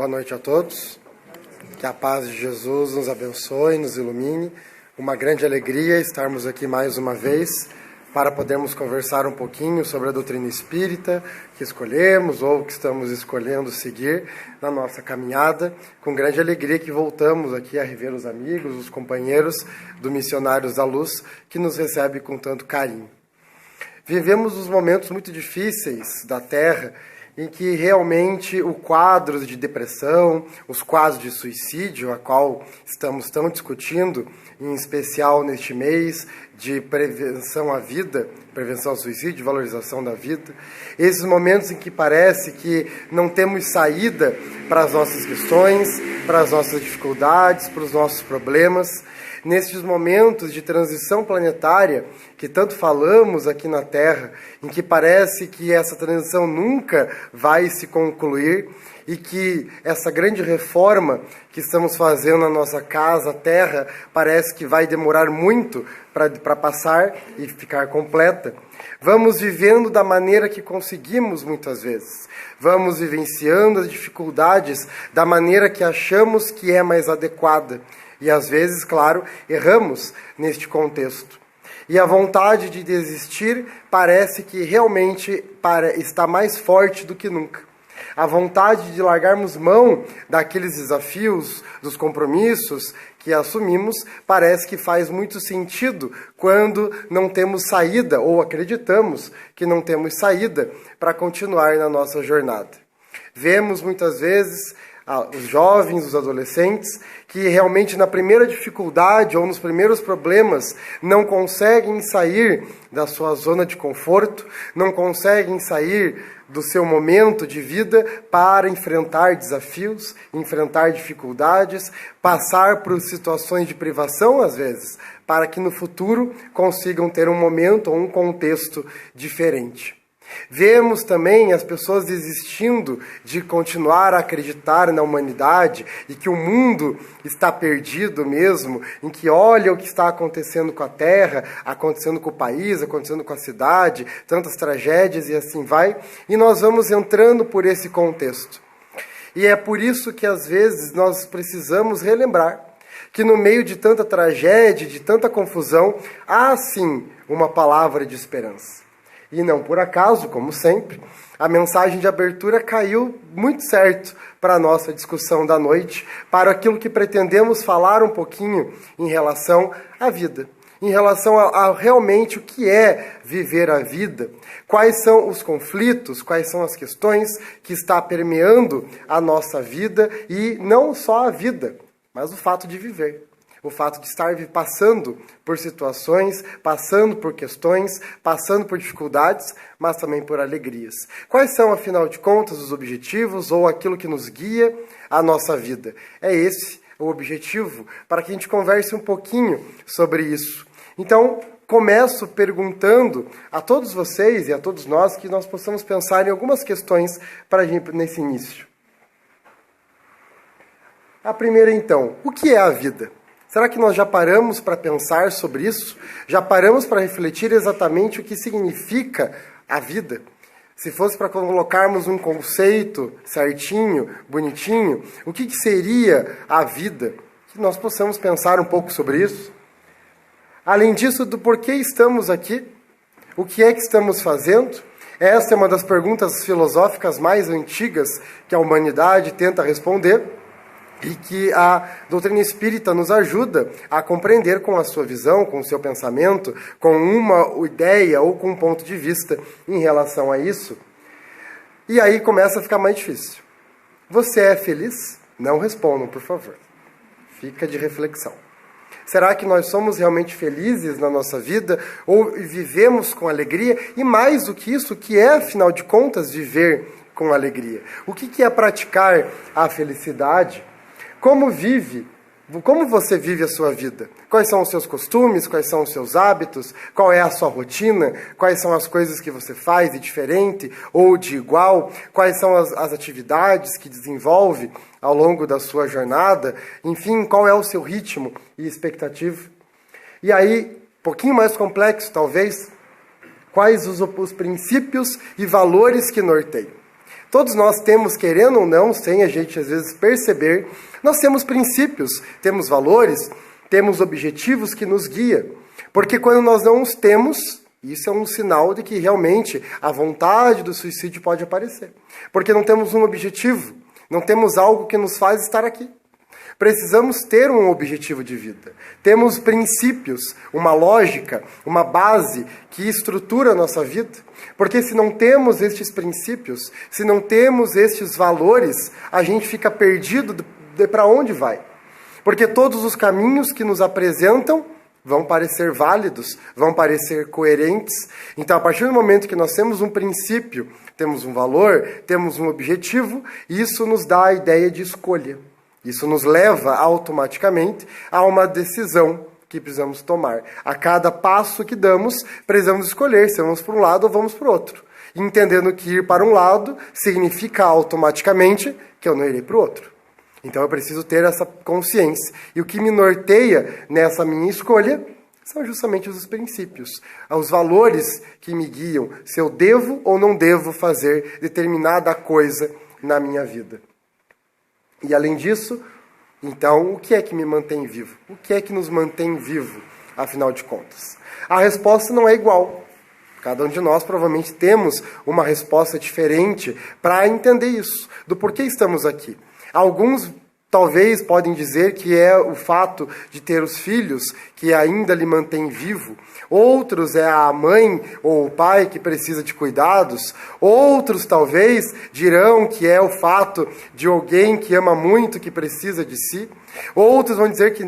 Boa noite a todos. Que a paz de Jesus nos abençoe, nos ilumine. Uma grande alegria estarmos aqui mais uma vez para podermos conversar um pouquinho sobre a doutrina espírita que escolhemos ou que estamos escolhendo seguir na nossa caminhada. Com grande alegria que voltamos aqui a rever os amigos, os companheiros do Missionários da Luz, que nos recebe com tanto carinho. Vivemos os momentos muito difíceis da Terra, em que realmente o quadro de depressão, os quadros de suicídio, a qual estamos tão discutindo, em especial neste mês de prevenção à vida, prevenção ao suicídio, valorização da vida, esses momentos em que parece que não temos saída para as nossas questões, para as nossas dificuldades, para os nossos problemas, nesses momentos de transição planetária que tanto falamos aqui na Terra, em que parece que essa transição nunca vai se concluir e que essa grande reforma que estamos fazendo na nossa casa, Terra, parece que vai demorar muito para passar e ficar completa. Vamos vivendo da maneira que conseguimos muitas vezes. Vamos vivenciando as dificuldades da maneira que achamos que é mais adequada. E às vezes, claro, erramos neste contexto. E a vontade de desistir parece que realmente está mais forte do que nunca. A vontade de largarmos mão daqueles desafios, dos compromissos que assumimos, parece que faz muito sentido quando não temos saída, ou acreditamos que não temos saída para continuar na nossa jornada. Vemos muitas vezes os jovens, os adolescentes, que realmente na primeira dificuldade ou nos primeiros problemas não conseguem sair da sua zona de conforto, não conseguem sair do seu momento de vida para enfrentar desafios, enfrentar dificuldades, passar por situações de privação às vezes, para que no futuro consigam ter um momento ou um contexto diferente. Vemos também as pessoas desistindo de continuar a acreditar na humanidade e que o mundo está perdido mesmo, em que olha o que está acontecendo com a Terra, acontecendo com o país, acontecendo com a cidade, tantas tragédias e assim vai, e nós vamos entrando por esse contexto. E é por isso que às vezes nós precisamos relembrar que no meio de tanta tragédia, de tanta confusão, há sim uma palavra de esperança. E não por acaso, como sempre, a mensagem de abertura caiu muito certo para a nossa discussão da noite, para aquilo que pretendemos falar um pouquinho em relação à vida, em relação a realmente o que é viver a vida, quais são os conflitos, quais são as questões que está permeando a nossa vida e não só a vida, mas o fato de viver. O fato de estar passando por situações, passando por questões, passando por dificuldades, mas também por alegrias. Quais são, afinal de contas, os objetivos ou aquilo que nos guia a nossa vida? É esse o objetivo, para que a gente converse um pouquinho sobre isso. Então, começo perguntando a todos vocês e a todos nós que nós possamos pensar em algumas questões para a gente nesse início. A primeira, então, o que é a vida? Será que nós já paramos para pensar sobre isso? Já paramos para refletir exatamente o que significa a vida? Se fosse para colocarmos um conceito certinho, bonitinho, o que seria a vida? Que nós possamos pensar um pouco sobre isso. Além disso, do porquê estamos aqui, o que é que estamos fazendo? Essa é uma das perguntas filosóficas mais antigas que a humanidade tenta responder, e que a doutrina espírita nos ajuda a compreender com a sua visão, com o seu pensamento, com uma ideia ou com um ponto de vista em relação a isso. E aí começa a ficar mais difícil. Você é feliz? Não respondam, por favor. Fica de reflexão. Será que nós somos realmente felizes na nossa vida? Ou vivemos com alegria? E mais do que isso, o que é, afinal de contas, viver com alegria? O que é praticar a felicidade? Como você vive a sua vida? Quais são os seus costumes? Quais são os seus hábitos? Qual é a sua rotina? Quais são as coisas que você faz de diferente ou de igual? Quais são as atividades que desenvolve ao longo da sua jornada? Enfim, qual é o seu ritmo e expectativa? E aí, um pouquinho mais complexo talvez, quais os princípios e valores que norteiam? Todos nós temos, querendo ou não, sem a gente às vezes perceber, nós temos princípios, temos valores, temos objetivos que nos guiam. Porque quando nós não os temos, isso é um sinal de que realmente a vontade do suicídio pode aparecer. Porque não temos um objetivo, não temos algo que nos faz estar aqui. Precisamos ter um objetivo de vida. Temos princípios, uma lógica, uma base que estrutura a nossa vida. Porque se não temos estes princípios, se não temos estes valores, a gente fica perdido de para onde vai. Porque todos os caminhos que nos apresentam vão parecer válidos, vão parecer coerentes. Então, a partir do momento que nós temos um princípio, temos um valor, temos um objetivo, isso nos dá a ideia de escolha. Isso nos leva automaticamente a uma decisão que precisamos tomar. A cada passo que damos, precisamos escolher se vamos para um lado ou vamos para o outro. Entendendo que ir para um lado significa automaticamente que eu não irei para o outro. Então eu preciso ter essa consciência. E o que me norteia nessa minha escolha são justamente os princípios, os valores que me guiam, se eu devo ou não devo fazer determinada coisa na minha vida. E além disso, então, o que é que me mantém vivo? O que é que nos mantém vivo, afinal de contas? A resposta não é igual. Cada um de nós provavelmente temos uma resposta diferente para entender isso, do porquê estamos aqui. Alguns talvez podem dizer que é o fato de ter os filhos que ainda lhe mantém vivo. Outros é a mãe ou o pai que precisa de cuidados. Outros talvez dirão que é o fato de alguém que ama muito, que precisa de si. Outros vão dizer que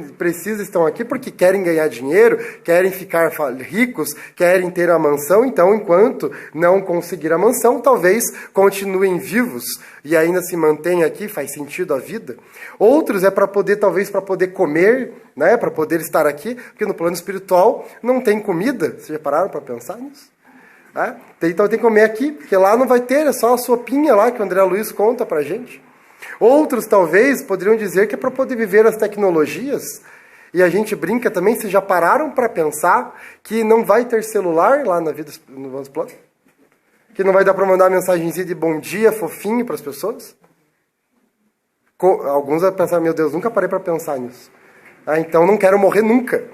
estão aqui porque querem ganhar dinheiro, querem ficar ricos, querem ter a mansão. Então, enquanto não conseguir a mansão, talvez continuem vivos e ainda se mantenham aqui, faz sentido a vida. Outros é para poder, talvez para poder comer, né, para poder estar aqui, porque no plano espiritual não tem comida. Vocês já pararam para pensar nisso? Então tem que comer aqui, porque lá não vai ter, é só a sopinha lá que o André Luiz conta para a gente. Outros, talvez, poderiam dizer que é para poder viver as tecnologias. E a gente brinca também, vocês já pararam para pensar que não vai ter celular lá na vida no nosso plano? Que não vai dar para mandar mensagenzinha de bom dia, fofinho para as pessoas? Alguns vão pensar, meu Deus, nunca parei para pensar nisso. Então não quero morrer nunca.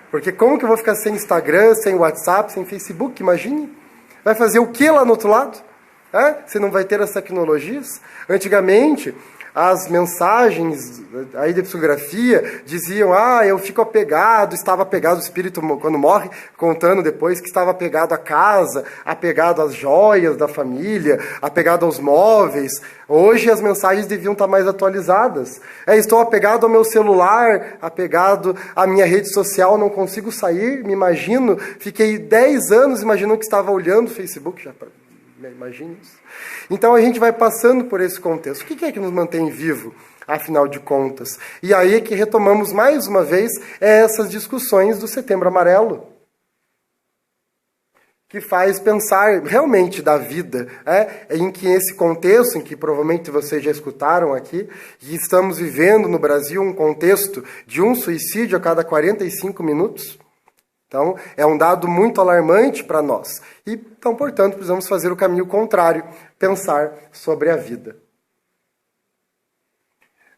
Porque como que eu vou ficar sem Instagram, sem WhatsApp, sem Facebook? Imagine. Vai fazer o que lá no outro lado? Você não vai ter as tecnologias? Antigamente, as mensagens aí de psicografia diziam, eu fico apegado, estava apegado ao espírito quando morre, contando depois que estava apegado à casa, apegado às joias da família, apegado aos móveis. Hoje as mensagens deviam estar mais atualizadas. Estou apegado ao meu celular, apegado à minha rede social, não consigo sair, me imagino, fiquei 10 anos imaginando que estava olhando o Facebook, já imagine isso. Então a gente vai passando por esse contexto. O que é que nos mantém vivo, afinal de contas? E aí é que retomamos mais uma vez essas discussões do Setembro Amarelo, que faz pensar realmente da vida, em que esse contexto, em que provavelmente vocês já escutaram aqui, que estamos vivendo no Brasil um contexto de um suicídio a cada 45 minutos. Então, é um dado muito alarmante para nós. Então, portanto, precisamos fazer o caminho contrário, pensar sobre a vida.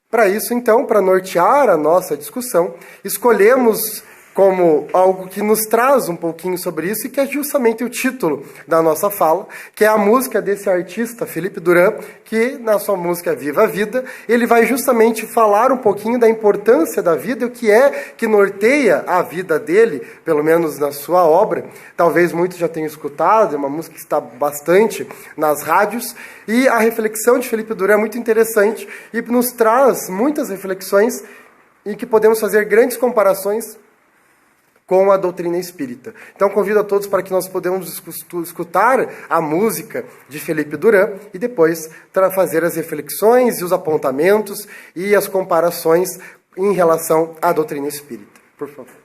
Para isso, então, para nortear a nossa discussão, escolhemos como algo que nos traz um pouquinho sobre isso e que é justamente o título da nossa fala, que é a música desse artista, Felipe Duran, que na sua música Viva a Vida, ele vai justamente falar um pouquinho da importância da vida e o que é que norteia a vida dele, pelo menos na sua obra. Talvez muitos já tenham escutado, é uma música que está bastante nas rádios, e a reflexão de Felipe Duran é muito interessante e nos traz muitas reflexões em que podemos fazer grandes comparações com a doutrina espírita. Então convido a todos para que nós podemos escutar a música de Felipe Duran e depois fazer as reflexões e os apontamentos e as comparações em relação à doutrina espírita. Por favor.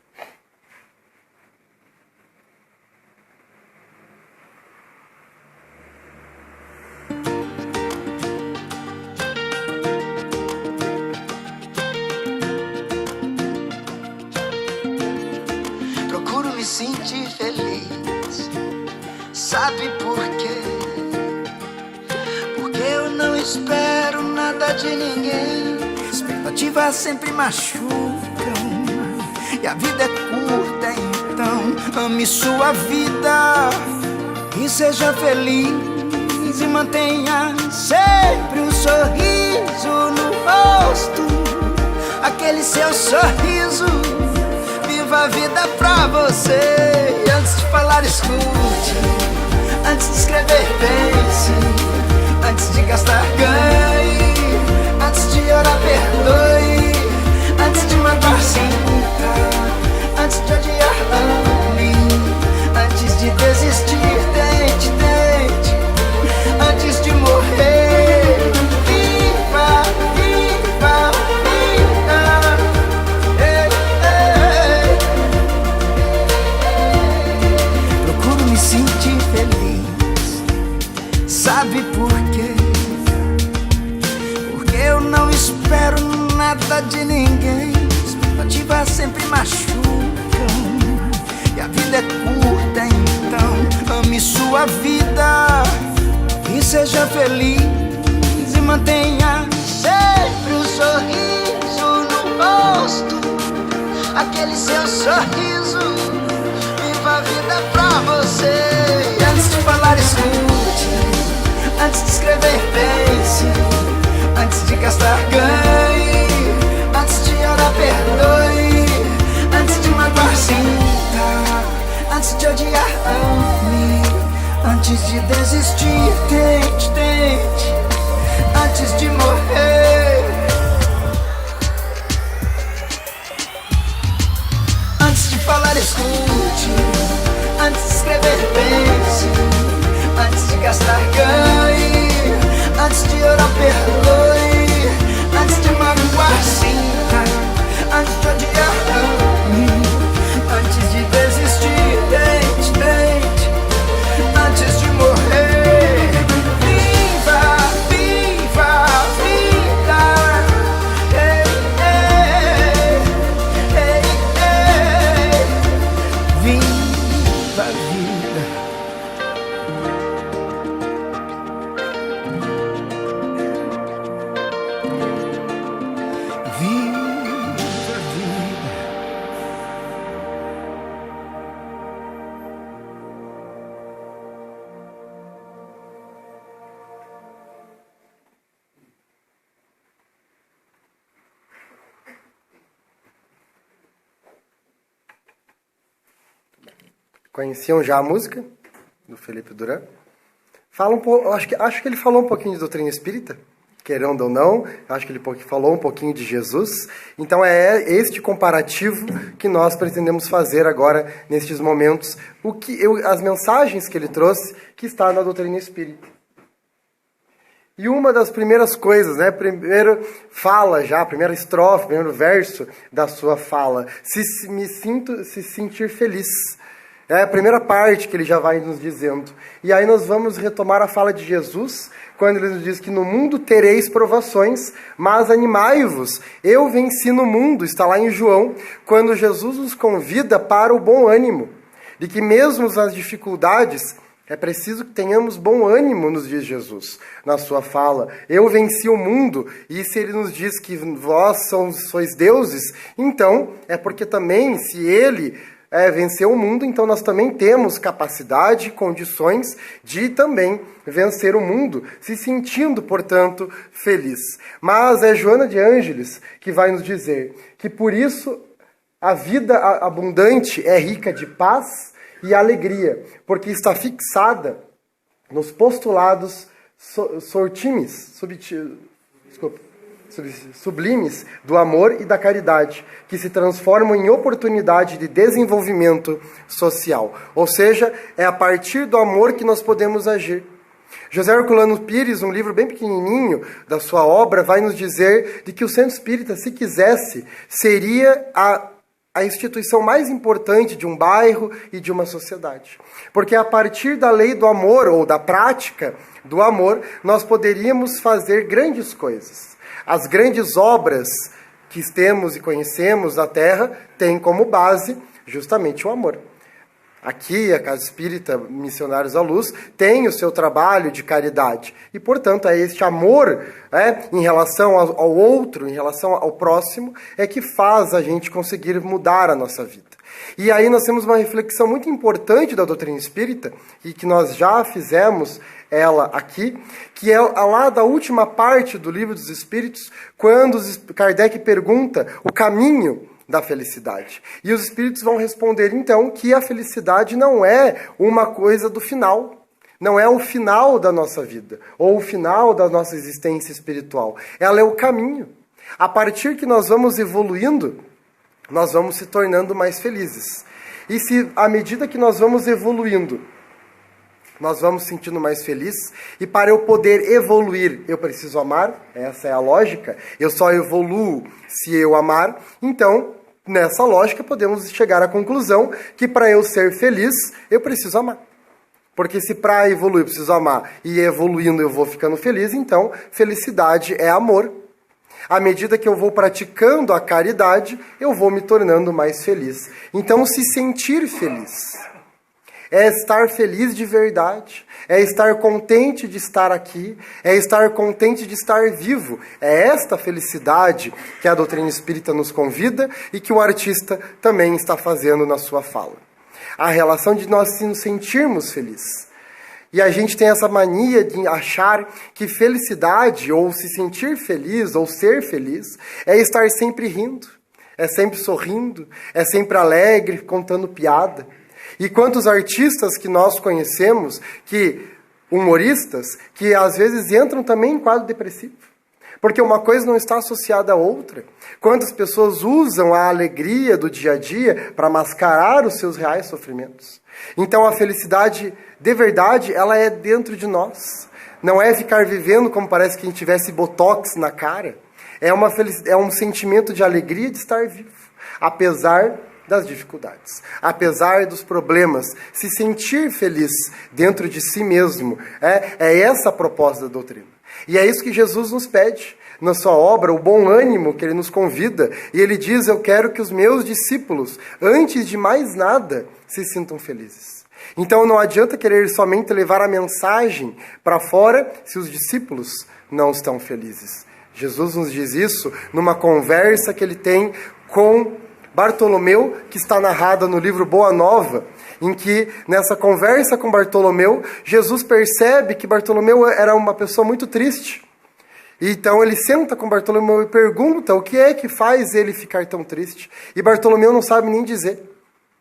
Me sentir feliz, sabe por quê? espero nada de ninguém. Expectativas sempre machucam e a vida é curta, então ame sua vida e seja feliz e mantenha sempre um sorriso no rosto. Aquele seu sorriso, viva a vida pra você. E antes de falar, escute. Antes de escrever, pense. Antes de gastar, ganhe. Antes de orar, perdoe. Antes de magoar, sinta. Antes de odiar, ame. Antes de desistir, tente, tente. Antes de morrer, viva, viva, viva. Ei, ei. Procuro me sentir feliz. Sabe por quê? Porque eu não espero nada de ninguém. Expectativas sempre machucam e a vida é curta, então ame sua vida e seja feliz e mantenha sempre um sorriso no rosto. Aquele seu sorriso, viva a vida pra você. E antes de falar, escute. Antes de escrever, pense. Antes de gastar, ganhe. Antes de orar, perdoe. Antes de magoar, sinta. Antes de odiar, ame. Antes de desistir, tente, tente. Antes de morrer. Antes de falar, escute. Antes de escrever, pense. Antes de gastar, ganhe. Antes de orar, perdoe. Antes de magoar, sinta. Antes de odiar, ame. Antes de desistir, tente, tente. Antes de morrer, viva, viva, vida. Ei, ei, ei, ei. Viva a vida. Viva a vida. Conheciam já a música do Felipe Duran? Fala um pouco, acho que ele falou um pouquinho de doutrina espírita, querendo ou não, acho que ele falou um pouquinho de Jesus. Então é este comparativo que nós pretendemos fazer agora nestes momentos, as mensagens que ele trouxe que está na doutrina espírita. E uma das primeiras coisas, né, primeira estrofe, primeiro verso da sua fala, se sentir feliz. É a primeira parte que ele já vai nos dizendo. E aí nós vamos retomar a fala de Jesus, quando ele nos diz que no mundo tereis provações, mas animai-vos, eu venci no mundo. Está lá em João, quando Jesus nos convida para o bom ânimo. De que mesmo nas dificuldades, é preciso que tenhamos bom ânimo, nos diz Jesus, na sua fala. Eu venci o mundo, e se ele nos diz que vós sois deuses, então é porque também, se ele vencer o mundo, então nós também temos capacidade e condições de também vencer o mundo, se sentindo, portanto, feliz. Mas é Joana de Ângeles que vai nos dizer que por isso a vida abundante é rica de paz e alegria, porque está fixada nos postulados sublimes do amor e da caridade, que se transformam em oportunidade de desenvolvimento social. Ou seja, é a partir do amor que nós podemos agir. José Herculano Pires, um livro bem pequenininho da sua obra, vai nos dizer de que o Centro Espírita, se quisesse, seria a instituição mais importante de um bairro e de uma sociedade. Porque a partir da lei do amor, ou da prática do amor, nós poderíamos fazer grandes coisas. As grandes obras que temos e conhecemos na Terra têm como base justamente o amor. Aqui, a Casa Espírita Missionários à Luz tem o seu trabalho de caridade. E, portanto, é este amor em relação ao outro, em relação ao próximo, é que faz a gente conseguir mudar a nossa vida. E aí nós temos uma reflexão muito importante da doutrina espírita, e que nós já fizemos ela aqui, que é lá da última parte do Livro dos Espíritos, quando Kardec pergunta o caminho da felicidade. E os espíritos vão responder, então, que a felicidade não é uma coisa do final. Não é o final da nossa vida, ou o final da nossa existência espiritual. Ela é o caminho. A partir que nós vamos evoluindo, nós vamos se tornando mais felizes. E se, à medida que nós vamos evoluindo, nós vamos sentindo mais felizes, e para eu poder evoluir, eu preciso amar, essa é a lógica, eu só evoluo se eu amar, então, nessa lógica, podemos chegar à conclusão que para eu ser feliz, eu preciso amar. Porque se para evoluir eu preciso amar, e evoluindo eu vou ficando feliz, então, felicidade é amor. À medida que eu vou praticando a caridade, eu vou me tornando mais feliz. Então, se sentir feliz é estar feliz de verdade, é estar contente de estar aqui, é estar contente de estar vivo. É esta felicidade que a doutrina espírita nos convida e que o artista também está fazendo na sua fala. A relação de nós nos sentirmos felizes. E a gente tem essa mania de achar que felicidade, ou se sentir feliz, ou ser feliz, é estar sempre rindo, é sempre sorrindo, é sempre alegre, contando piada. E quantos artistas que nós conhecemos, humoristas, que às vezes entram também em quadro depressivo. Porque uma coisa não está associada à outra. Quantas pessoas usam a alegria do dia a dia para mascarar os seus reais sofrimentos. Então a felicidade, de verdade, ela é dentro de nós. Não é ficar vivendo como parece que a gente tivesse botox na cara. É um sentimento de alegria de estar vivo, apesar das dificuldades, apesar dos problemas, se sentir feliz dentro de si mesmo, é essa a proposta da doutrina. E é isso que Jesus nos pede na sua obra, o bom ânimo que ele nos convida, e ele diz, eu quero que os meus discípulos, antes de mais nada, se sintam felizes. Então não adianta querer somente levar a mensagem para fora se os discípulos não estão felizes. Jesus nos diz isso numa conversa que ele tem com Bartolomeu, que está narrada no livro Boa Nova, em que, nessa conversa com Bartolomeu, Jesus percebe que Bartolomeu era uma pessoa muito triste. Então ele senta com Bartolomeu e pergunta o que é que faz ele ficar tão triste. E Bartolomeu não sabe nem dizer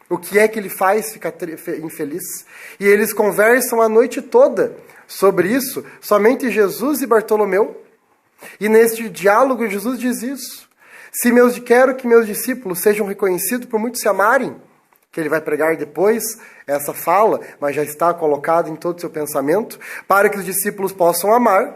o que é que ele faz ficar infeliz. E eles conversam a noite toda sobre isso, somente Jesus e Bartolomeu. E neste diálogo Jesus diz isso. Quero que meus discípulos sejam reconhecidos por muitos se amarem, que ele vai pregar depois essa fala, mas já está colocado em todo o seu pensamento, para que os discípulos possam amar,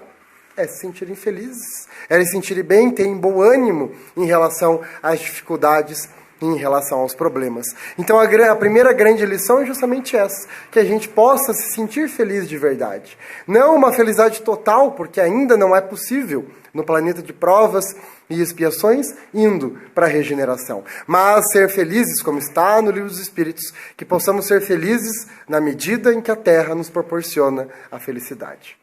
é se sentirem felizes, é se sentirem bem, terem bom ânimo em relação às dificuldades, em relação aos problemas. Então a primeira grande lição é justamente essa, que a gente possa se sentir feliz de verdade. Não uma felicidade total, porque ainda não é possível no planeta de provas e expiações, indo para a regeneração. Mas ser felizes, como está no Livro dos Espíritos, que possamos ser felizes na medida em que a Terra nos proporciona a felicidade.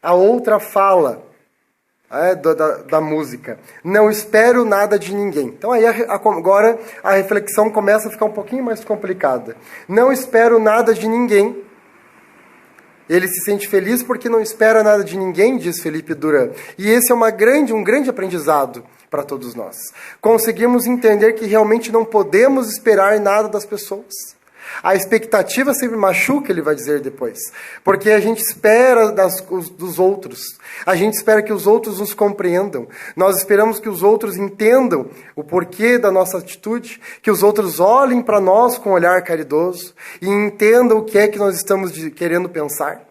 A outra fala da música. Não espero nada de ninguém. Então aí agora a reflexão começa a ficar um pouquinho mais complicada. Não espero nada de ninguém. Ele se sente feliz porque não espera nada de ninguém, diz Felipe Duran. E esse é um grande aprendizado para todos nós. Conseguimos entender que realmente não podemos esperar nada das pessoas. A expectativa sempre machuca, ele vai dizer depois. Porque a gente espera dos outros. A gente espera que os outros nos compreendam. Nós esperamos que os outros entendam o porquê da nossa atitude. Que os outros olhem para nós com um olhar caridoso. E entendam o que é que nós estamos querendo pensar.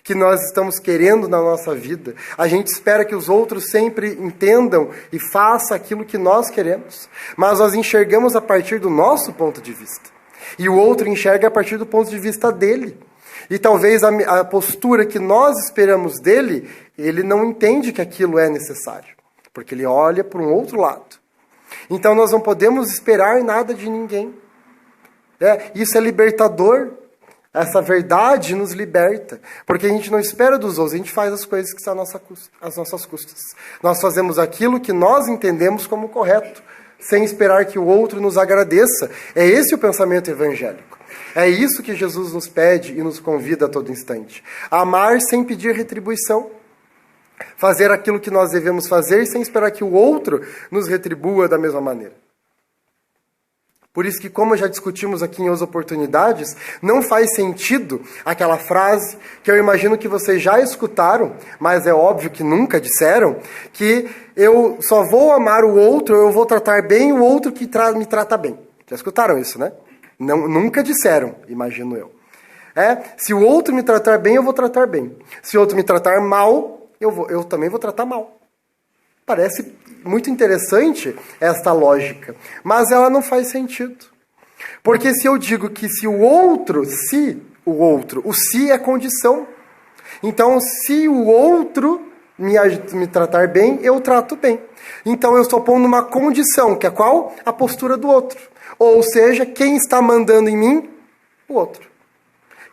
Que nós estamos querendo na nossa vida. A gente espera que os outros sempre entendam e façam aquilo que nós queremos. Mas nós enxergamos a partir do nosso ponto de vista. E o outro enxerga a partir do ponto de vista dele. E talvez a postura que nós esperamos dele, ele não entende que aquilo é necessário. Porque ele olha para um outro lado. Então nós não podemos esperar nada de ninguém. Isso é libertador. Essa verdade nos liberta. Porque a gente não espera dos outros, a gente faz as coisas que estão às nossas custas. Nós fazemos aquilo que nós entendemos como correto, sem esperar que o outro nos agradeça. É esse o pensamento evangélico. É isso que Jesus nos pede e nos convida a todo instante. Amar sem pedir retribuição. Fazer aquilo que nós devemos fazer sem esperar que o outro nos retribua da mesma maneira. Por isso que, como já discutimos aqui em outras oportunidades, não faz sentido aquela frase que eu imagino que vocês já escutaram, mas é óbvio que nunca disseram, que eu só vou amar o outro, eu vou tratar bem o outro que me trata bem. Já escutaram isso, né? Não, nunca disseram, imagino eu. Se o outro me tratar bem, eu vou tratar bem. Se o outro me tratar mal, eu também vou tratar mal. Parece muito interessante esta lógica, mas ela não faz sentido. Porque se eu digo que o se é condição. Então, se o outro me tratar bem, eu trato bem. Então, eu estou pondo uma condição, que é qual? A postura do outro. Ou seja, quem está mandando em mim? O outro.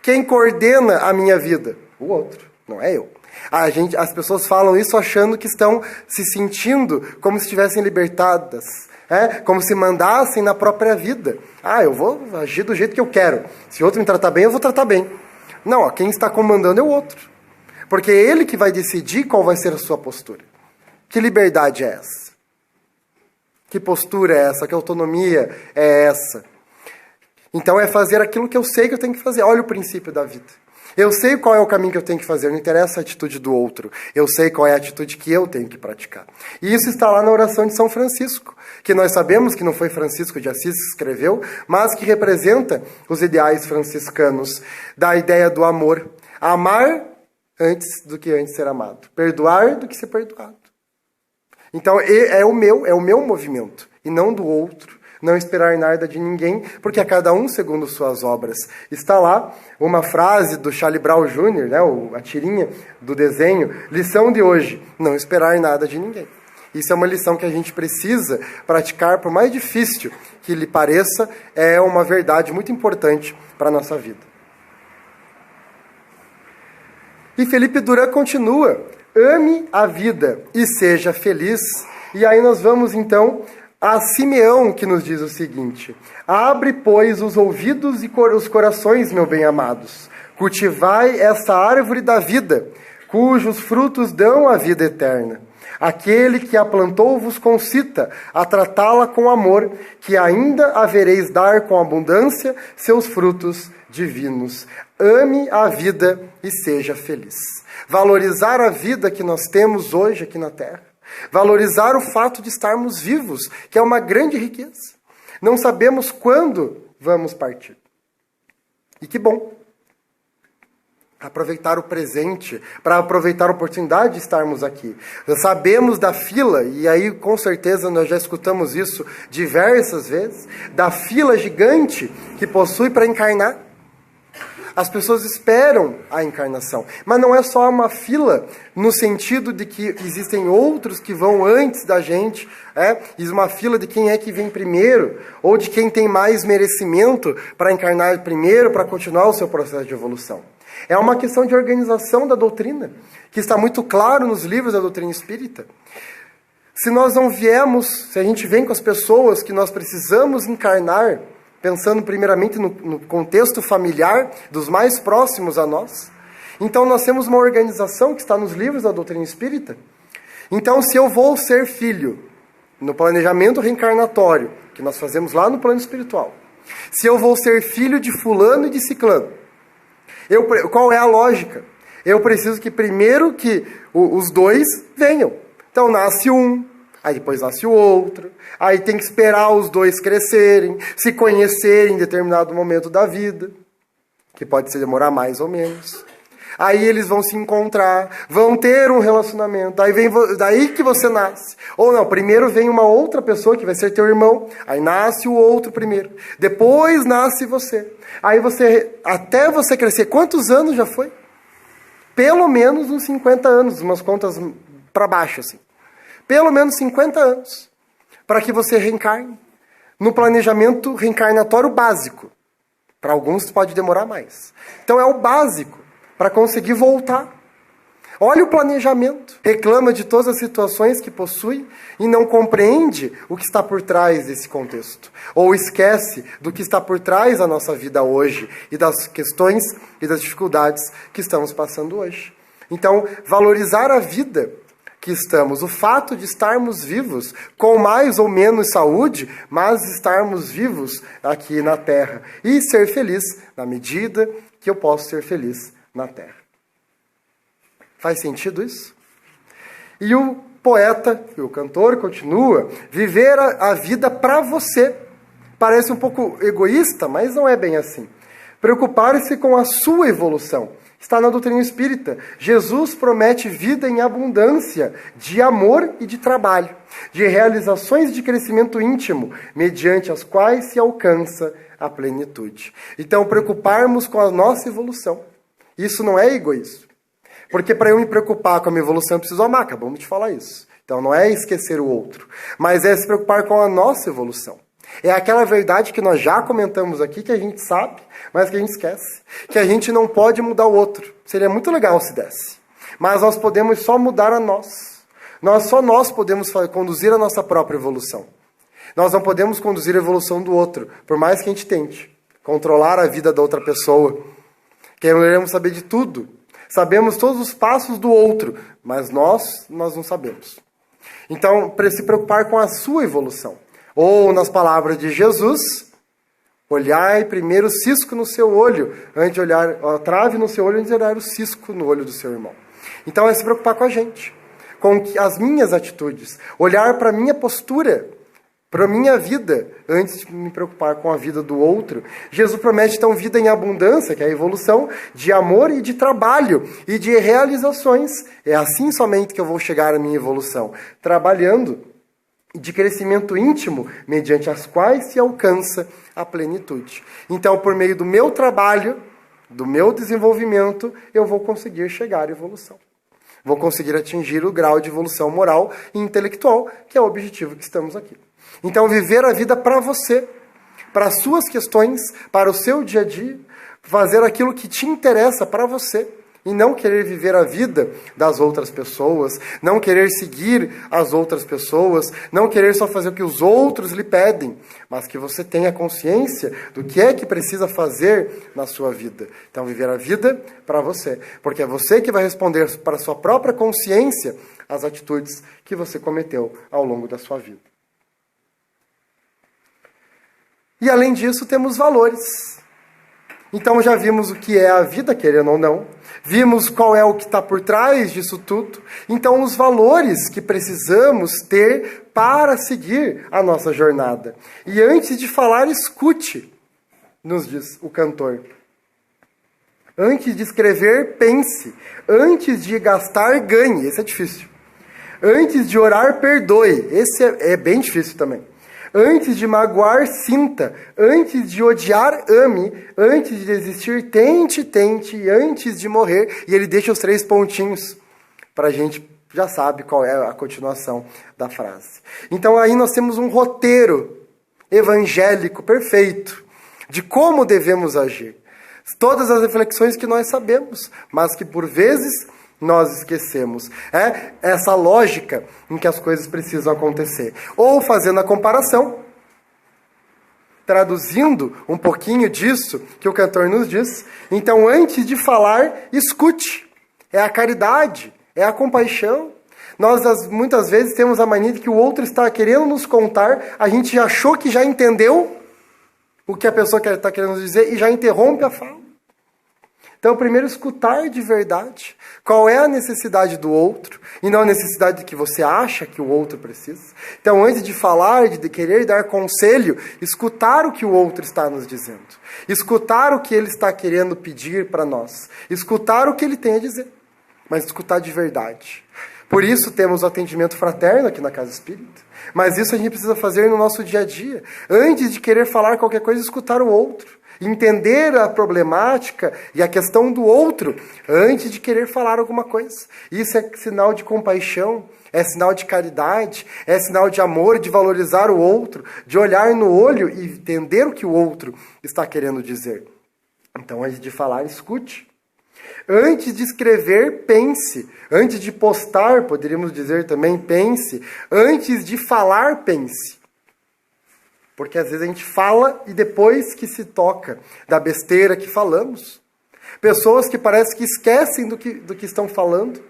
Quem coordena a minha vida? O outro, não é eu. As pessoas falam isso achando que estão se sentindo como se estivessem libertadas, como se mandassem na própria vida. Eu vou agir do jeito que eu quero. Se o outro me tratar bem, eu vou tratar bem. Não, quem está comandando é o outro. Porque é ele que vai decidir qual vai ser a sua postura. Que liberdade é essa? Que postura é essa? Que autonomia é essa? Então é fazer aquilo que eu sei que eu tenho que fazer. Olha o princípio da vida. Eu sei qual é o caminho que eu tenho que fazer, não interessa a atitude do outro. Eu sei qual é a atitude que eu tenho que praticar. E isso está lá na oração de São Francisco, que nós sabemos que não foi Francisco de Assis que escreveu, mas que representa os ideais franciscanos da ideia do amor. Amar antes do que antes ser amado. Perdoar do que ser perdoado. Então é o meu movimento, e não do outro. Não esperar nada de ninguém, porque a cada um segundo suas obras. Está lá uma frase do Charlie Brown Jr., a tirinha do desenho, lição de hoje, não esperar nada de ninguém. Isso é uma lição que a gente precisa praticar, por mais difícil que lhe pareça, é uma verdade muito importante para a nossa vida. E Felipe Duran continua, ame a vida e seja feliz. E aí nós vamos então a Simeão, que nos diz o seguinte: abre, pois, os ouvidos e os corações, meu bem-amados. Cultivai essa árvore da vida, cujos frutos dão a vida eterna. Aquele que a plantou vos concita a tratá-la com amor, que ainda havereis dar com abundância seus frutos divinos. Ame a vida e seja feliz. Valorizar a vida que nós temos hoje aqui na Terra. Valorizar o fato de estarmos vivos, que é uma grande riqueza. Não sabemos quando vamos partir. E que bom. Aproveitar o presente, para aproveitar a oportunidade de estarmos aqui. Nós sabemos da fila, e aí com certeza nós já escutamos isso diversas vezes, da fila gigante que possui para encarnar. As pessoas esperam a encarnação. Mas não é só uma fila no sentido de que existem outros que vão antes da gente. Uma fila de quem é que vem primeiro, ou de quem tem mais merecimento para encarnar primeiro, para continuar o seu processo de evolução. É uma questão de organização da doutrina, que está muito claro nos livros da doutrina espírita. Se nós não viemos, se a gente vem com as pessoas que nós precisamos encarnar, pensando primeiramente no contexto familiar dos mais próximos a nós. Então nós temos uma organização que está nos livros da doutrina espírita. Então se eu vou ser filho, no planejamento reencarnatório, que nós fazemos lá no plano espiritual, se eu vou ser filho de fulano e de ciclano, qual é a lógica? Eu preciso que primeiro que os dois venham. Então nasce um, aí depois nasce o outro, aí tem que esperar os dois crescerem, se conhecerem em determinado momento da vida, que pode demorar mais ou menos. Aí eles vão se encontrar, vão ter um relacionamento, aí vem daí que você nasce. Ou não, primeiro vem uma outra pessoa que vai ser teu irmão, aí nasce o outro primeiro, depois nasce você. Aí até você crescer, quantos anos já foi? Pelo menos uns 50 anos, umas contas para baixo assim. Pelo menos 50 anos. para que você reencarne no planejamento reencarnatório básico. Para alguns pode demorar mais. Então é o básico para conseguir voltar. Olha o planejamento. Reclama de todas as situações que possui e não compreende o que está por trás desse contexto. Ou esquece do que está por trás da nossa vida hoje e das questões e das dificuldades que estamos passando hoje. Então, valorizar a vida que estamos, o fato de estarmos vivos, com mais ou menos saúde, mas estarmos vivos aqui na Terra. E ser feliz na medida que eu posso ser feliz na Terra. Faz sentido isso? E o poeta, e o cantor continua, viver a vida para você. Parece um pouco egoísta, mas não é bem assim. Preocupar-se com a sua evolução. Está na doutrina espírita. Jesus promete vida em abundância, de amor e de trabalho, de realizações de crescimento íntimo, mediante as quais se alcança a plenitude. Então, preocuparmos com a nossa evolução. Isso não é egoísmo. Porque para eu me preocupar com a minha evolução, eu preciso amar. Acabamos de falar isso. Então, não é esquecer o outro, mas é se preocupar com a nossa evolução. É aquela verdade que nós já comentamos aqui, que a gente sabe, mas que a gente esquece. Que a gente não pode mudar o outro. Seria muito legal se desse. Mas nós podemos só mudar a nós. Só nós podemos conduzir a nossa própria evolução. Nós não podemos conduzir a evolução do outro, por mais que a gente tente. Controlar a vida da outra pessoa. Queremos saber de tudo. Sabemos todos os passos do outro, mas nós não sabemos. Então, para se preocupar com a sua evolução. Ou, nas palavras de Jesus, olhai primeiro o cisco no seu olho, antes de olhar a trave no seu olho, antes de olhar o cisco no olho do seu irmão. Então, é se preocupar com a gente, com as minhas atitudes, olhar para a minha postura, para a minha vida, antes de me preocupar com a vida do outro. Jesus promete, então, vida em abundância, que é a evolução, de amor e de trabalho, e de realizações. É assim somente que eu vou chegar à minha evolução, trabalhando, de crescimento íntimo, mediante as quais se alcança a plenitude. Então, por meio do meu trabalho, do meu desenvolvimento, eu vou conseguir chegar à evolução. Vou conseguir atingir o grau de evolução moral e intelectual, que é o objetivo que estamos aqui. Então, viver a vida para você, para as suas questões, para o seu dia a dia, fazer aquilo que te interessa para você, e não querer viver a vida das outras pessoas, não querer seguir as outras pessoas, não querer só fazer o que os outros lhe pedem, mas que você tenha consciência do que é que precisa fazer na sua vida. Então, viver a vida para você, porque é você que vai responder para a sua própria consciência as atitudes que você cometeu ao longo da sua vida. E, além disso, temos valores. Então, já vimos o que é a vida, querendo ou não. Vimos qual é o que está por trás disso tudo. Então, os valores que precisamos ter para seguir a nossa jornada. E antes de falar, escute, nos diz o cantor. Antes de escrever, pense. Antes de gastar, ganhe. Esse é difícil. Antes de orar, perdoe. Esse é bem difícil também. Antes de magoar, sinta. Antes de odiar, ame. Antes de desistir, tente. E antes de morrer, e ele deixa os 3 pontinhos para a gente já sabe qual é a continuação da frase. Então aí nós temos um roteiro evangélico perfeito de como devemos agir. Todas as reflexões que nós sabemos, mas que por vezes nós esquecemos. É essa lógica em que as coisas precisam acontecer. Ou fazendo a comparação, traduzindo um pouquinho disso que o cantor nos diz. Então, antes de falar, escute. É a caridade, é a compaixão. Nós, muitas vezes, temos a mania de que o outro está querendo nos contar, a gente já achou que já entendeu o que a pessoa está querendo nos dizer e já interrompe a fala. Então, primeiro, escutar de verdade qual é a necessidade do outro e não a necessidade que você acha que o outro precisa. Então, antes de falar, de querer dar conselho, escutar o que o outro está nos dizendo. Escutar o que ele está querendo pedir para nós. Escutar o que ele tem a dizer, mas escutar de verdade. Por isso, temos o atendimento fraterno aqui na Casa Espírita. Mas isso a gente precisa fazer no nosso dia a dia. Antes de querer falar qualquer coisa, escutar o outro. Entender a problemática e a questão do outro antes de querer falar alguma coisa. Isso é sinal de compaixão, é sinal de caridade, é sinal de amor, de valorizar o outro, de olhar no olho e entender o que o outro está querendo dizer. Então, antes de falar, escute. Antes de escrever, pense. Antes de postar, poderíamos dizer também, pense. Antes de falar, pense. Porque às vezes a gente fala e depois que se toca da besteira que falamos. Pessoas que parece que esquecem do que estão falando.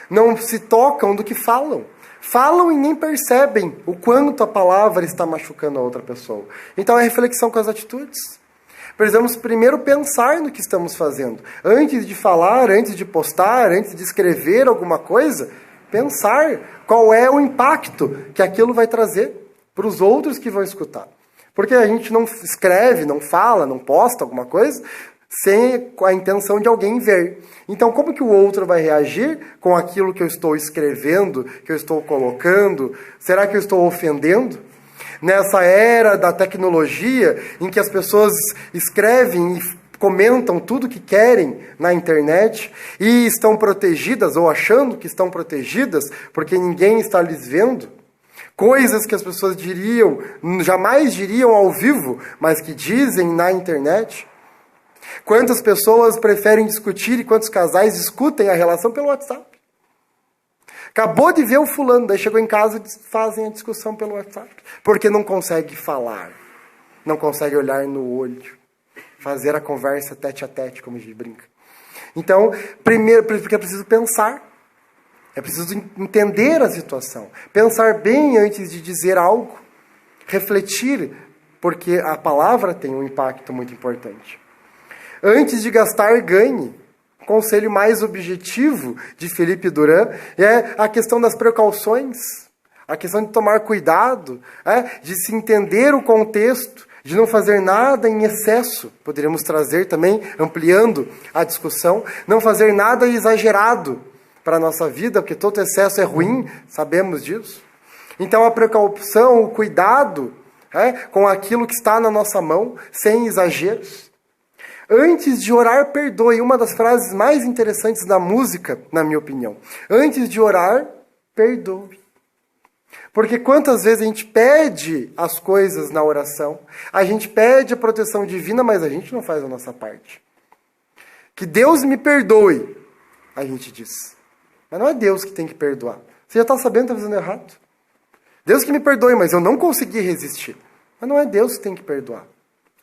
Não se tocam do que falam. Falam e nem percebem o quanto a palavra está machucando a outra pessoa. Então é reflexão com as atitudes. Precisamos primeiro pensar no que estamos fazendo. Antes de falar, antes de postar, antes de escrever alguma coisa, pensar qual é o impacto que aquilo vai trazer para os outros que vão escutar. Porque a gente não escreve, não fala, não posta alguma coisa sem a intenção de alguém ver. Então, como que o outro vai reagir com aquilo que eu estou escrevendo, que eu estou colocando? Será que eu estou ofendendo? Nessa era da tecnologia, em que as pessoas escrevem e comentam tudo que querem na internet e estão protegidas, ou achando que estão protegidas, porque ninguém está lhes vendo, coisas que as pessoas jamais diriam ao vivo, mas que dizem na internet. Quantas pessoas preferem discutir e quantos casais discutem a relação pelo WhatsApp? Acabou de ver o fulano, daí chegou em casa e fazem a discussão pelo WhatsApp. Porque não consegue falar, não consegue olhar no olho, fazer a conversa tete a tete, como a gente brinca. Então, primeiro, porque é preciso pensar. É preciso entender a situação. Pensar bem antes de dizer algo. Refletir, porque a palavra tem um impacto muito importante. Antes de gastar, ganhe. O conselho mais objetivo de Felipe Duran é a questão das precauções. A questão de tomar cuidado, de se entender o contexto, de não fazer nada em excesso. Poderíamos trazer também, ampliando a discussão, não fazer nada exagerado para a nossa vida, porque todo excesso é ruim, sabemos disso. Então a precaução, o cuidado com aquilo que está na nossa mão, sem exageros. Antes de orar, perdoe. Uma das frases mais interessantes da música, na minha opinião. Antes de orar, perdoe. Porque quantas vezes a gente pede as coisas na oração, a gente pede a proteção divina, mas a gente não faz a nossa parte. Que Deus me perdoe, a gente diz. Mas não é Deus que tem que perdoar. Você já está sabendo que está fazendo errado. Deus que me perdoe, mas eu não consegui resistir. Mas não é Deus que tem que perdoar.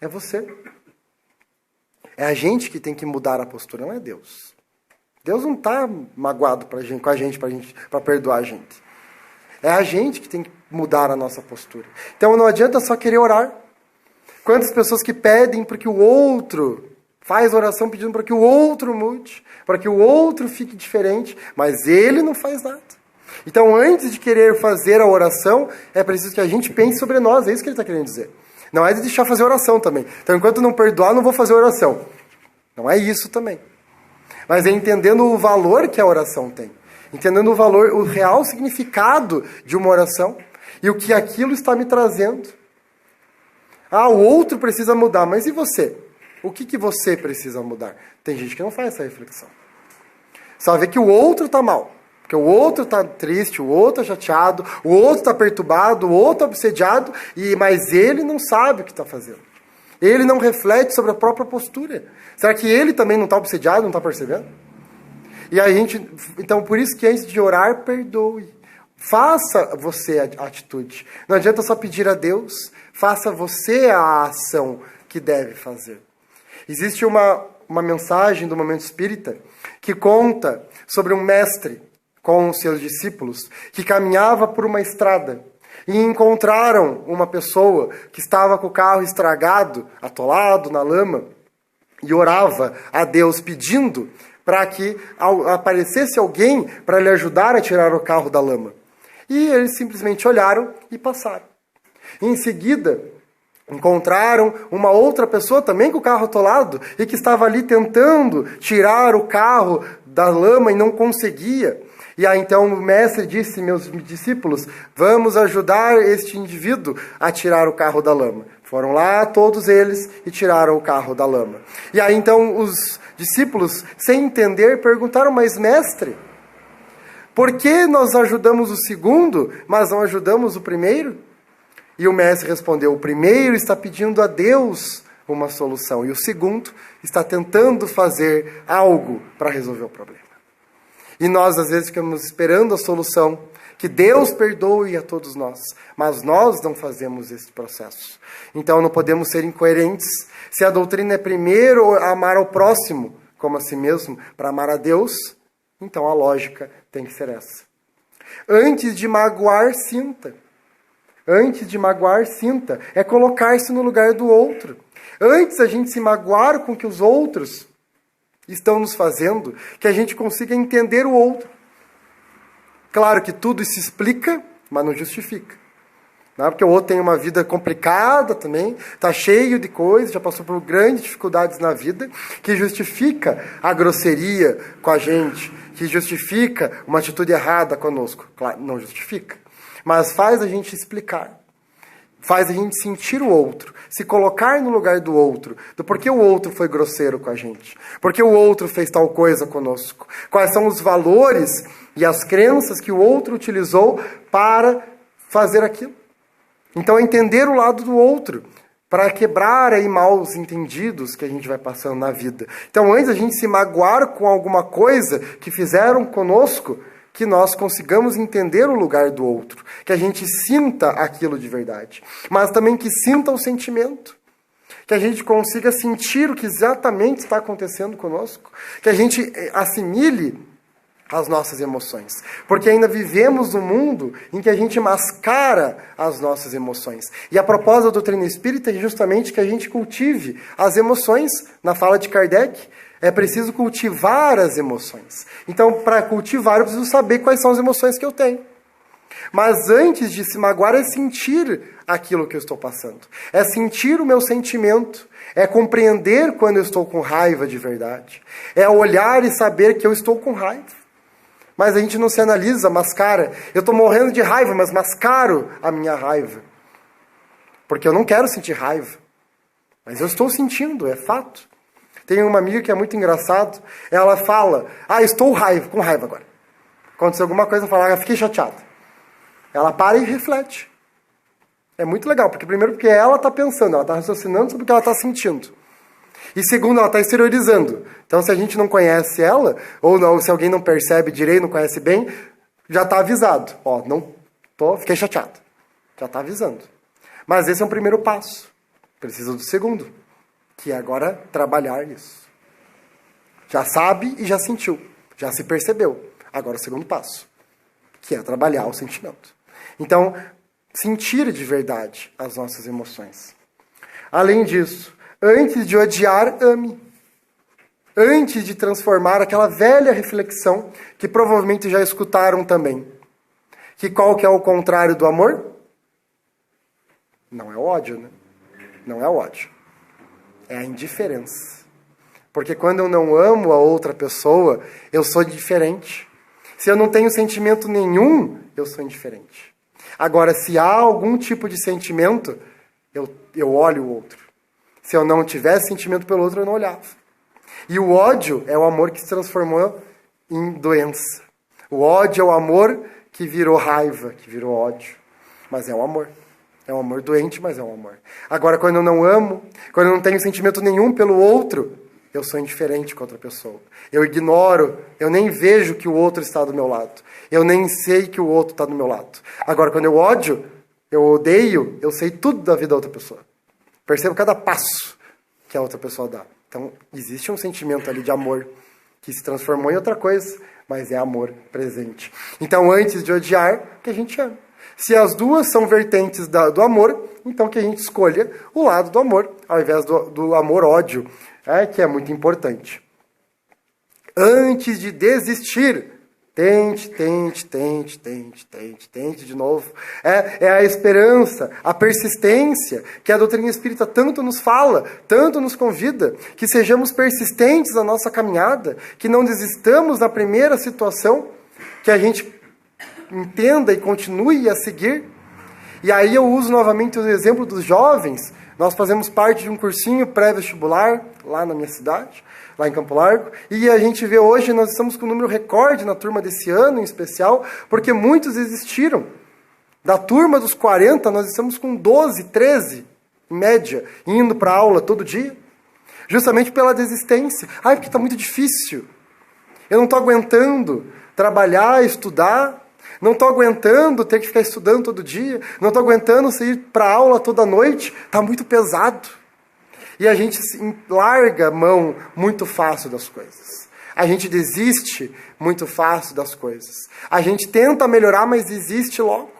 É você. É a gente que tem que mudar a postura, não é Deus. Deus não está magoado com a gente para perdoar a gente. É a gente que tem que mudar a nossa postura. Então não adianta só querer orar. Quantas pessoas que pedem para que o outro faz oração pedindo para que o outro mude, para que o outro fique diferente, mas ele não faz nada. Então, antes de querer fazer a oração, é preciso que a gente pense sobre nós, é isso que ele está querendo dizer. Não é de deixar fazer oração também. Então, enquanto não perdoar, não vou fazer oração. Não é isso também. Mas é entendendo o valor que a oração tem. Entendendo o valor, o real significado de uma oração e o que aquilo está me trazendo. O outro precisa mudar, mas e você? O que você precisa mudar? Tem gente que não faz essa reflexão. Só vê que o outro está mal. Porque o outro está triste, o outro está chateado, o outro está perturbado, o outro está obsediado, mas ele não sabe o que está fazendo. Ele não reflete sobre a própria postura. Será que ele também não está obsediado, não está percebendo? E a gente, então, por isso que antes de orar, perdoe. Faça você a atitude. Não adianta só pedir a Deus, faça você a ação que deve fazer. Existe uma mensagem do Momento Espírita que conta sobre um mestre com os seus discípulos que caminhava por uma estrada e encontraram uma pessoa que estava com o carro estragado, atolado na lama, e orava a Deus pedindo para que aparecesse alguém para lhe ajudar a tirar o carro da lama. E eles simplesmente olharam e passaram. Em seguida, encontraram uma outra pessoa também com o carro atolado e que estava ali tentando tirar o carro da lama e não conseguia. E aí então o mestre disse, meus discípulos, vamos ajudar este indivíduo a tirar o carro da lama. Foram lá todos eles e tiraram o carro da lama. E aí então os discípulos, sem entender, perguntaram: mas mestre, por que nós ajudamos o segundo, mas não ajudamos o primeiro? E o mestre respondeu: o primeiro está pedindo a Deus uma solução, e o segundo está tentando fazer algo para resolver o problema. E nós às vezes ficamos esperando a solução, que Deus perdoe a todos nós, mas nós não fazemos esse processo. Então não podemos ser incoerentes. Se a doutrina é primeiro amar ao próximo como a si mesmo, para amar a Deus, então a lógica tem que ser essa. Antes de magoar, sinta. Antes de magoar, sinta. É colocar-se no lugar do outro. Antes a gente se magoar com o que os outros estão nos fazendo, que a gente consiga entender o outro. Claro que tudo se explica, mas não justifica. Não é porque o outro tem uma vida complicada também, está cheio de coisas, já passou por grandes dificuldades na vida, que justifica a grosseria com a gente, que justifica uma atitude errada conosco. Claro, não justifica. Mas faz a gente explicar. Faz a gente sentir o outro, se colocar no lugar do outro, do porquê o outro foi grosseiro com a gente, porquê o outro fez tal coisa conosco, quais são os valores e as crenças que o outro utilizou para fazer aquilo. Então, entender o lado do outro, para quebrar aí maus entendidos que a gente vai passando na vida. Então, antes a gente se magoar com alguma coisa que fizeram conosco, que nós consigamos entender o lugar do outro, que a gente sinta aquilo de verdade, mas também que sinta o sentimento, que a gente consiga sentir o que exatamente está acontecendo conosco, que a gente assimile as nossas emoções, porque ainda vivemos num mundo em que a gente mascara as nossas emoções. E a proposta da doutrina espírita é justamente que a gente cultive as emoções. Na fala de Kardec, é preciso cultivar as emoções. Então, para cultivar, eu preciso saber quais são as emoções que eu tenho. Mas antes de se magoar, é sentir aquilo que eu estou passando. É sentir o meu sentimento. É compreender quando eu estou com raiva de verdade. É olhar e saber que eu estou com raiva. Mas a gente não se analisa, mascara. Eu estou morrendo de raiva, mas mascaro a minha raiva. Porque eu não quero sentir raiva. Mas eu estou sentindo, é fato. Tem uma amiga que é muito engraçado. Ela fala: estou com raiva agora. Aconteceu alguma coisa, fala: fiquei chateada. Ela para e reflete. É muito legal, porque primeiro porque ela está pensando, ela está raciocinando sobre o que ela está sentindo. E segundo, ela está exteriorizando. Então, se a gente não conhece ela, ou não, se alguém não percebe direito, não conhece bem, já está avisado. Fiquei chateado. Já está avisando. Mas esse é um primeiro passo. Precisa do segundo, que é agora trabalhar isso. Já sabe e já sentiu. Já se percebeu. Agora o segundo passo, que é trabalhar o sentimento. Então, sentir de verdade as nossas emoções. Além disso, antes de odiar, ame. Antes de transformar aquela velha reflexão que provavelmente já escutaram também. Que qual que é o contrário do amor? Não é o ódio, né? Não é o ódio. É a indiferença. Porque quando eu não amo a outra pessoa, eu sou indiferente. Se eu não tenho sentimento nenhum, eu sou indiferente. Agora, se há algum tipo de sentimento, eu olho o outro. Se eu não tivesse sentimento pelo outro, eu não olhava. E o ódio é o amor que se transformou em doença. O ódio é o amor que virou raiva, que virou ódio. Mas é o amor. É um amor doente, mas é um amor. Agora, quando eu não amo, quando eu não tenho sentimento nenhum pelo outro, eu sou indiferente com outra pessoa. Eu ignoro, eu nem vejo que o outro está do meu lado. Eu nem sei que o outro está do meu lado. Agora, quando eu ódio, eu odeio, eu sei tudo da vida da outra pessoa. Percebo cada passo que a outra pessoa dá. Então, existe um sentimento ali de amor que se transformou em outra coisa, mas é amor presente. Então, antes de odiar, que a gente ama. Se as duas são vertentes do amor, então que a gente escolha o lado do amor, ao invés do amor-ódio, que é muito importante. Antes de desistir, tente de novo. É a esperança, a persistência que a doutrina espírita tanto nos fala, tanto nos convida, que sejamos persistentes na nossa caminhada, que não desistamos na primeira situação, que a gente entenda e continue a seguir. E aí eu uso novamente o exemplo dos jovens. Nós fazemos parte de um cursinho pré-vestibular lá na minha cidade, lá em Campo Largo, e a gente vê hoje, nós estamos com um número recorde na turma desse ano em especial, porque muitos desistiram. Da turma dos 40, nós estamos com 12, 13, em média, indo para a aula todo dia, justamente pela desistência. Porque está muito difícil. Eu não estou aguentando trabalhar, estudar, não estou aguentando ter que ficar estudando todo dia, não estou aguentando sair para a aula toda noite, está muito pesado. E a gente larga a mão muito fácil das coisas. A gente desiste muito fácil das coisas. A gente tenta melhorar, mas desiste logo.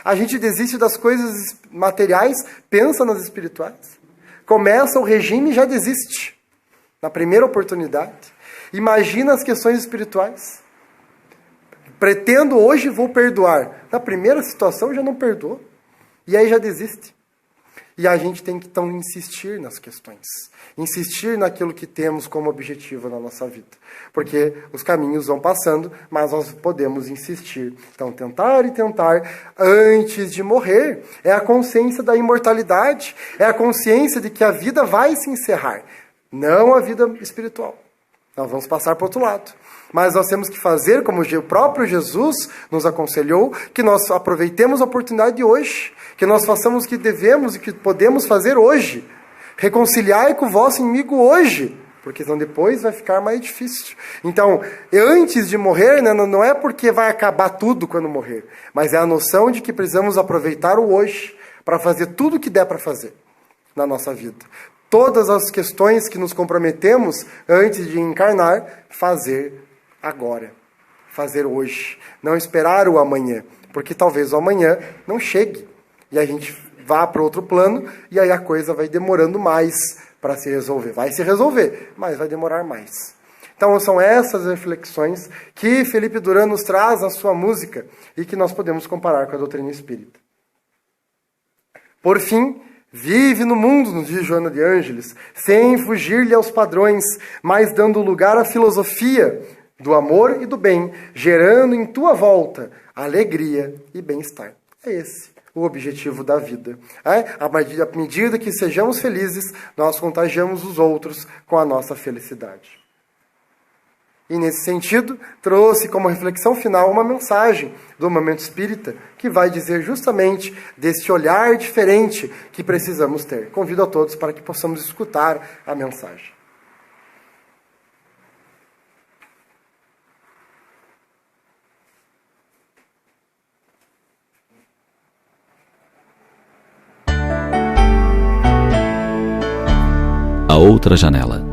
A gente desiste das coisas materiais, pensa nas espirituais. Começa o regime e já desiste. Na primeira oportunidade. Imagina as questões espirituais. Pretendo hoje, vou perdoar. Na primeira situação já não perdoou. E aí já desiste. E a gente tem que então insistir nas questões. Insistir naquilo que temos como objetivo na nossa vida. Porque os caminhos vão passando, mas nós podemos insistir. Então tentar e tentar antes de morrer. É a consciência da imortalidade. É a consciência de que a vida vai se encerrar. Não a vida espiritual. Nós vamos passar para o outro lado. Mas nós temos que fazer, como o próprio Jesus nos aconselhou, que nós aproveitemos a oportunidade de hoje, que nós façamos o que devemos e que podemos fazer hoje. Reconciliai com o vosso inimigo hoje, porque senão depois vai ficar mais difícil. Então, antes de morrer, né, não é porque vai acabar tudo quando morrer, mas é a noção de que precisamos aproveitar o hoje para fazer tudo o que der para fazer na nossa vida. Todas as questões que nos comprometemos antes de encarnar, fazer agora. Fazer hoje. Não esperar o amanhã. Porque talvez o amanhã não chegue. E a gente vá para outro plano e aí a coisa vai demorando mais para se resolver. Vai se resolver, mas vai demorar mais. Então são essas reflexões que Felipe Duran nos traz na sua música e que nós podemos comparar com a doutrina espírita. Por fim, vive no mundo, nos diz Joana de Ângeles, sem fugir-lhe aos padrões, mas dando lugar à filosofia do amor e do bem, gerando em tua volta alegria e bem-estar. É esse o objetivo da vida. À medida que sejamos felizes, nós contagiamos os outros com a nossa felicidade. E nesse sentido, trouxe como reflexão final uma mensagem do Momento Espírita, que vai dizer justamente desse olhar diferente que precisamos ter. Convido a todos para que possamos escutar a mensagem. A outra janela.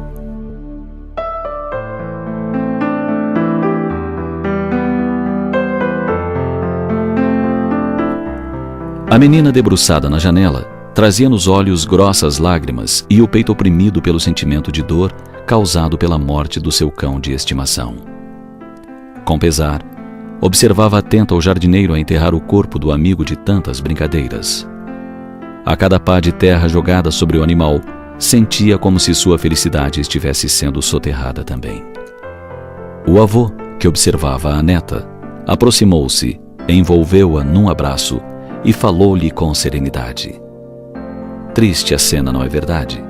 A menina debruçada na janela trazia nos olhos grossas lágrimas e o peito oprimido pelo sentimento de dor causado pela morte do seu cão de estimação. Com pesar, observava atenta o jardineiro a enterrar o corpo do amigo de tantas brincadeiras. A cada pá de terra jogada sobre o animal, sentia como se sua felicidade estivesse sendo soterrada também. O avô, que observava a neta, aproximou-se, envolveu-a num abraço e falou-lhe com serenidade. Triste a cena, não é verdade?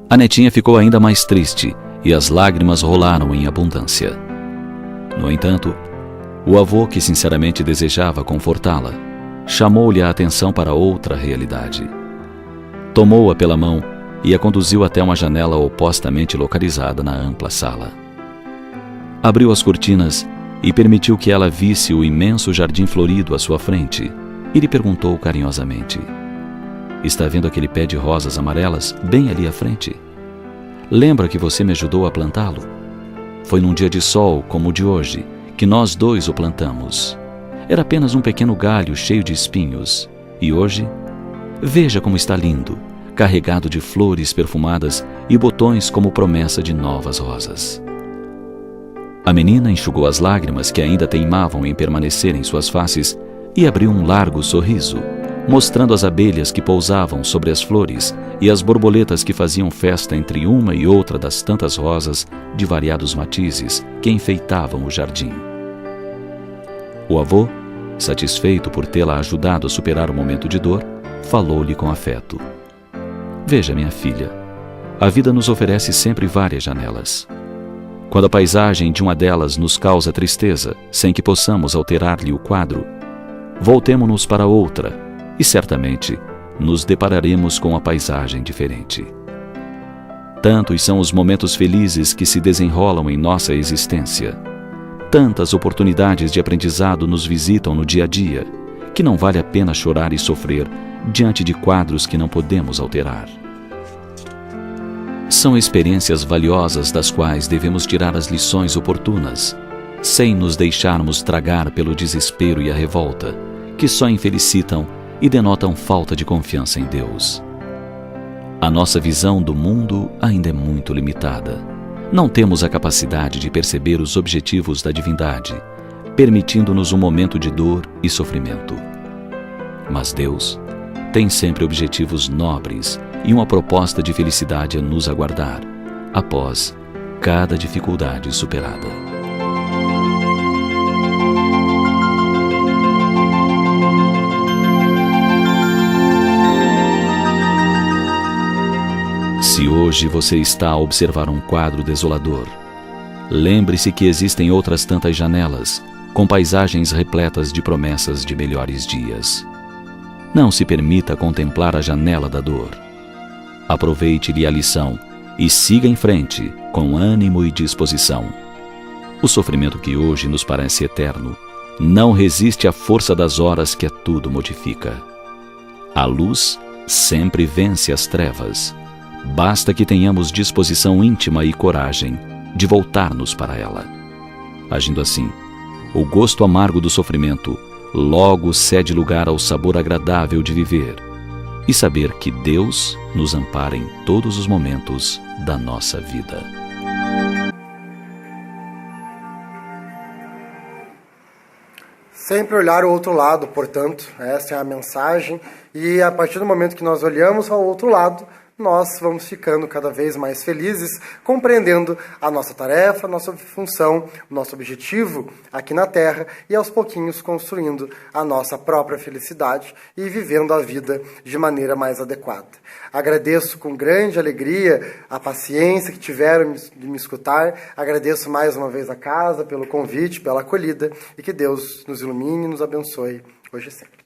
A netinha ficou ainda mais triste e as lágrimas rolaram em abundância. No entanto, o avô, que sinceramente desejava confortá-la, chamou-lhe a atenção para outra realidade. Tomou-a pela mão e a conduziu até uma janela opostamente localizada na ampla sala. Abriu as cortinas e permitiu que ela visse o imenso jardim florido à sua frente e lhe perguntou carinhosamente: está vendo aquele pé de rosas amarelas bem ali à frente? Lembra que você me ajudou a plantá-lo? Foi num dia de sol como o de hoje que nós dois o plantamos. Era apenas um pequeno galho cheio de espinhos. E hoje, veja como está lindo, carregado de flores perfumadas e botões como promessa de novas rosas. A menina enxugou as lágrimas que ainda teimavam em permanecer em suas faces e abriu um largo sorriso, mostrando as abelhas que pousavam sobre as flores e as borboletas que faziam festa entre uma e outra das tantas rosas de variados matizes que enfeitavam o jardim. O avô Satisfeito por tê-la ajudado a superar o momento de dor, falou-lhe com afeto. Veja, minha filha, a vida nos oferece sempre várias janelas. Quando a paisagem de uma delas nos causa tristeza, sem que possamos alterar-lhe o quadro, voltemo-nos para outra e certamente nos depararemos com a paisagem diferente. Tantos são os momentos felizes que se desenrolam em nossa existência. Tantas oportunidades de aprendizado nos visitam no dia a dia, que não vale a pena chorar e sofrer diante de quadros que não podemos alterar. São experiências valiosas das quais devemos tirar as lições oportunas, sem nos deixarmos tragar pelo desespero e a revolta, que só infelicitam e denotam falta de confiança em Deus. A nossa visão do mundo ainda é muito limitada. Não temos a capacidade de perceber os objetivos da divindade, permitindo-nos um momento de dor e sofrimento. Mas Deus tem sempre objetivos nobres e uma proposta de felicidade a nos aguardar, após cada dificuldade superada. Se hoje você está a observar um quadro desolador, lembre-se que existem outras tantas janelas, com paisagens repletas de promessas de melhores dias. Não se permita contemplar a janela da dor. Aproveite-lhe a lição e siga em frente com ânimo e disposição. O sofrimento que hoje nos parece eterno não resiste à força das horas que a tudo modifica. A luz sempre vence as trevas. Basta que tenhamos disposição íntima e coragem de voltar-nos para ela. Agindo assim, o gosto amargo do sofrimento logo cede lugar ao sabor agradável de viver e saber que Deus nos ampara em todos os momentos da nossa vida. Sempre olhar o outro lado, portanto, essa é a mensagem, e a partir do momento que nós olhamos ao outro lado, nós vamos ficando cada vez mais felizes, compreendendo a nossa tarefa, a nossa função, o nosso objetivo aqui na Terra e aos pouquinhos construindo a nossa própria felicidade e vivendo a vida de maneira mais adequada. Agradeço com grande alegria a paciência que tiveram de me escutar, agradeço mais uma vez a casa pelo convite, pela acolhida e que Deus nos ilumine e nos abençoe hoje e sempre.